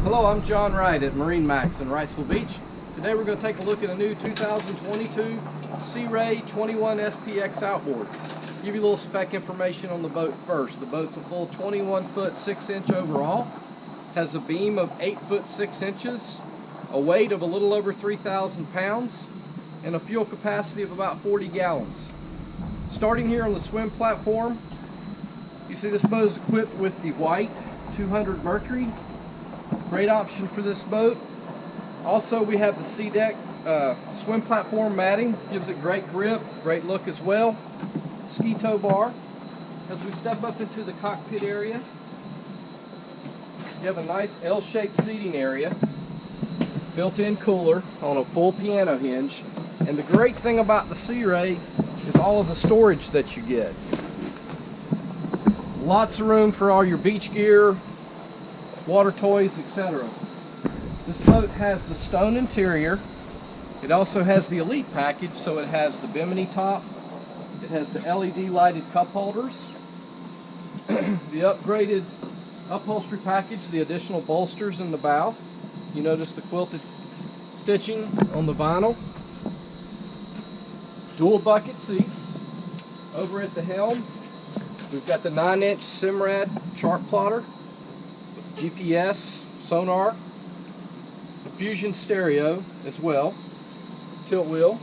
Hello, I'm John Wright at MarineMax in Wrightsville Beach. Today we're going to take a look at a new 2022 Sea Ray 21 SPX Outboard. Give you a little spec information on the boat first. The boat's a full 21 foot 6 inch overall, has a beam of 8 foot 6 inches, a weight of a little over 3,000 pounds, and a fuel capacity of about 40 gallons. Starting here on the swim platform, you see this boat is equipped with the white 200 Mercury. Great option for this boat. Also, we have the sea deck swim platform matting. Gives it great grip, great look as well. Ski tow bar. As we step up into the cockpit area, you have a nice L-shaped seating area, built-in cooler on a full piano hinge. And the great thing about the Sea Ray is all of the storage that you get. Lots of room for all your beach gear, water toys, etc. This boat has the stone interior. It also has the Elite package, so it has the bimini top. It has the LED lighted cup holders, the upgraded upholstery package, the additional bolsters in the bow. You notice the quilted stitching on the vinyl. Dual bucket seats. Over at the helm, we've got the 9-inch Simrad chart plotter with GPS, sonar, the Fusion stereo as well, tilt wheel.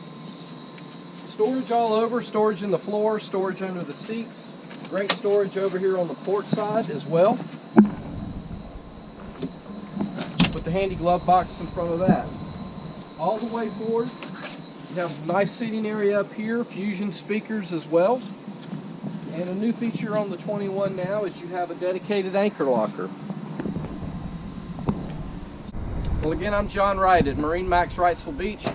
Storage all over, storage in the floor, storage under the seats. Great storage over here on the port side as well, with the handy glove box in front of that. All the way forward, you have a nice seating area up here, Fusion speakers as well. And a new feature on the 21 now is you have a dedicated anchor locker. Well, again, I'm John Wright at MarineMax Wrightsville Beach.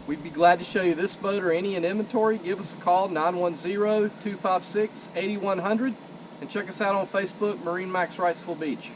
We'd be glad to show you this boat or any in inventory. Give us a call, 910-256-8100, and check us out on Facebook, MarineMax Wrightsville Beach.